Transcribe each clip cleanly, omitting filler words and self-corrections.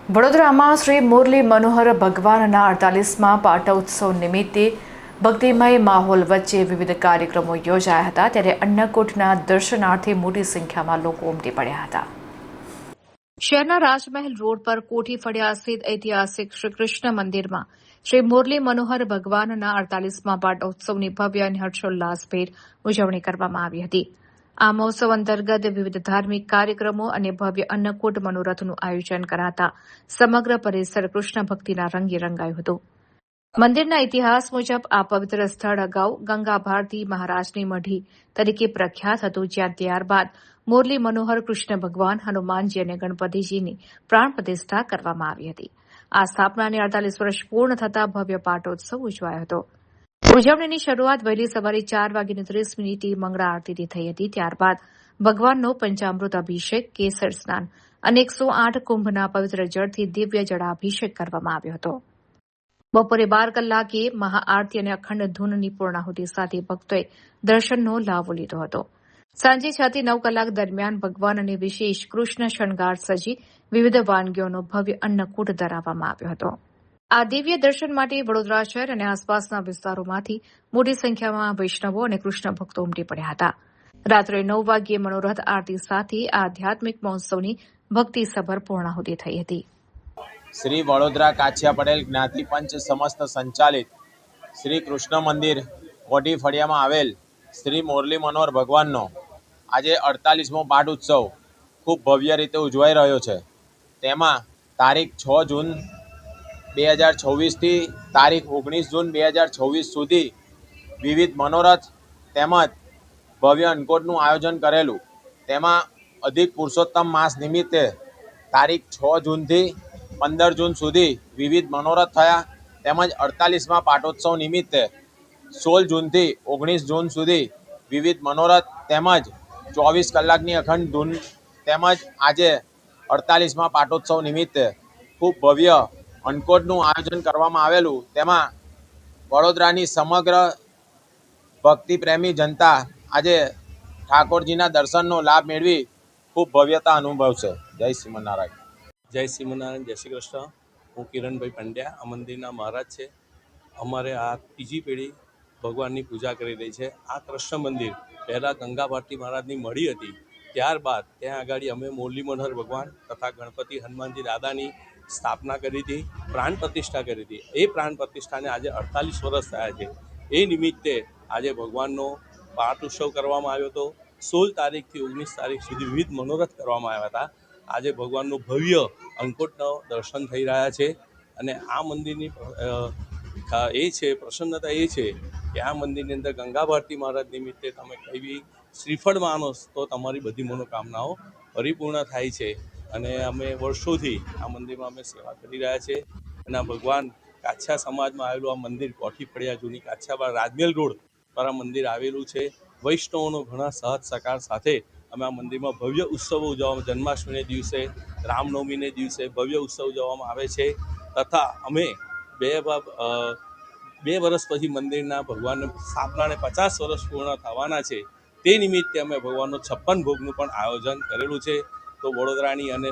વડોદરામાં શ્રી મુરલી મનોહર ભગવાનના 48મા પાટોત્સવ નિમિત્તે ભક્તિમય માહોલ વચ્ચે વિવિધ કાર્યક્રમો યોજાયા હતા, ત્યારે અન્નકૂટના દર્શનાર્થે મોટી સંખ્યામાં લોકો ઉમટી પડ્યા હતા। શહેરના રાજમહેલ રોડ પર કોઠી ફળિયા સ્થિત ઐતિહાસિક શ્રી કૃષ્ણ મંદિરમાં શ્રી મુરલી મનોહર ભગવાનના 48મા પાટોત્સવની ભવ્ય અને હર્ષોલ્લાસભેર ઉજવણી કરવામાં આવી હતી। આ મહોત્સવ અંતર્ગત વિવિધ ધાર્મિક કાર્યક્રમો અને ભવ્ય અન્નકૂટ મનોરથનું આયોજન કરાતા સમગ્ર પરિસર કૃષ્ણ ભક્તિના રંગે રંગાયું હતું। મંદિરના ઇતિહાસ મુજબ આ પવિત્ર સ્થળ અગાઉ ગંગા ભારતી મહારાજની મઢી તરીકે પ્રખ્યાત હતું, જ્યાં ત્યારબાદ મુરલી મનોહર કૃષ્ણ ભગવાન, હનુમાનજી અને ગણપતિજીની પ્રાણ પ્રતિષ્ઠા કરવામાં આવી હતી। આ સ્થાપનાને 48 વર્ષ પૂર્ણ થતા ભવ્ય પાટોત્સવ ઉજવાયો હતો। ઉજવણીની શરૂઆત વહેલી સવારે 4:30 મંગળા આરતીથી થઈ હતી। ત્યારબાદ ભગવાનનો પંચામૃત અભિષેક, કેસર સ્નાન અને 108 કુંભના પવિત્ર જળથી દિવ્ય જળાભિષેક કરવામાં આવ્યો હતો। બપોરે 12 કલાકે મહાઆરતી અને અખંડ ધૂનની પૂર્ણાહુતિ સાથે ભક્તોએ દર્શનનો લાભો લીધો હતો। સાંજે 6 થી 9 કલાક દરમિયાન ભગવાન અને વિશેષ કૃષ્ણ શણગાર સજી વિવિધ વાનગીઓનો ભવ્ય અન્નકૂટ ધરાવવામાં આવ્યો હતો। આ દિવ્ય દર્શન માટે વડોદરા શહેર અને આસપાસના વિસ્તારોમાંથી મોટી સંખ્યામાં વૈષ્ણવો અને કૃષ્ણ ભક્તો ઉમટી પડ્યા હતા। રાત્રે 9 વાગ્યે મનોરથ આરતી સાથે આ આધ્યાત્મિક મહોત્સવની ભક્તિસભર પૂર્ણાહુતિ થઈ હતી। શ્રી વડોદરા કાછિયા પટેલ જ્ઞાતિ પંચ સમસ્ત સંચાલિત શ્રી કૃષ્ણ મંદિર કોઠી ફળિયામાં આવેલ શ્રી મુરલી મનોહર ભગવાનનો આજે 48મો પાઠ ઉત્સવ ખૂબ ભવ્ય રીતે ઉજવાઈ રહ્યો છે। તેમાં તારીખ 6 જૂન 2024થી તારીખ 19 જૂન 2026 સુધી વિવિધ મનોરથ તેમજ ભવ્ય અન્નકૂટનું આયોજન કરેલું। તેમાં અધિક પુરુષોત્તમ માસ નિમિત્તે તારીખ 6 જૂનથી 15 જૂન સુધી વિવિધ મનોરથ થયા, તેમજ 48મા પાટોત્સવ નિમિત્તે 16 જૂનથી 19 જૂન સુધી વિવિધ મનોરથ તેમજ 24 કલાકની અખંડ ધૂન, તેમજ આજે 48મા પાટોત્સવ નિમિત્તે ખૂબ ભવ્ય અન્નકૂટનું આયોજન કરવામાં આવેલું। તેમાં વડોદરાની સમગ્ર ભક્તિપ્રેમી જનતા આજે ઠાકોરજીના દર્શનનો લાભ મેળવી ખૂબ ભવ્યતા અનુભવશે। જય શ્રીમનારાયણ। જય શ્રીમનારાયણ, જય શ્રી કૃષ્ણ। હું કિરણભાઈ પંડ્યા, આ મંદિરના મહારાજ છે। અમારે આ ત્રીજી પેઢી ભગવાનની પૂજા કરી રહી છે। આ કૃષ્ણ મંદિર પહેલાં ગંગા ભારતી મહારાજની મઢી હતી, ત્યારબાદ ત્યાં આગળ અમે મુરલી મનોહર ભગવાન તથા ગણપતિ હનુમાનજી દાદાની સ્થાપના કરી હતી, પ્રાણ પ્રતિષ્ઠા કરી હતી। એ પ્રાણ પ્રતિષ્ઠાને આજે 48 વર્ષ થયા છે। એ નિમિત્તે આજે ભગવાનનો પાઠ ઉત્સવ કરવામાં આવ્યો હતો। 16 તારીખથી 19 તારીખ સુધી વિવિધ મનોરથ કરવામાં આવ્યા હતા। આજે ભગવાનનું ભવ્ય અન્નકૂટના દર્શન થઈ રહ્યા છે અને આ મંદિરની પ્રસન્નતા એ છે કે આ મંદિરની અંદર ગંગા ભારતી મહારાજ નિમિત્તે તમે કંઈ બી શ્રીફળ માનો તો તમારી બધી મનોકામનાઓ પરિપૂર્ણ થાય છે। અને અમે વર્ષોથી આ મંદિરમાં અમે સેવા કરી રહ્યા છીએ અને આ ભગવાન કાછિયા સમાજમાં આવેલું આ મંદિર કોઠી ફળિયા જૂની કાછિયા રાજમહેલ રોડ પર આ મંદિર આવેલું છે। વૈષ્ણવોનો ઘણા સહજ સહકાર સાથે અમે આ મંદિરમાં ભવ્ય ઉત્સવો ઉજવવામાં, જન્માષ્ટમીને દિવસે, રામનવમીને દિવસે ભવ્ય ઉત્સવ ઉજવવામાં આવે છે। તથા અમે બે વર્ષ પછી મંદિરના ભગવાનની સ્થાપનાને 50 વર્ષ પૂર્ણ થવાના છે, તે નિમિત્તે અમે ભગવાનનો 56 ભોગનું પણ આયોજન કરેલું છે। તો વડોદરાની અને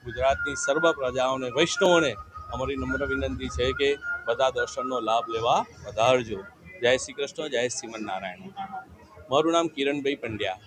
ગુજરાતની સર્વ પ્રજાઓને, વૈષ્ણવોને અમારી નમ્ર વિનંતી છે કે બધા દર્શનનો લાભ લેવા વધારજો। જય શ્રી કૃષ્ણ, જય શ્રીમનારાયણ। મારું નામ કિરણભાઈ પંડ્યા।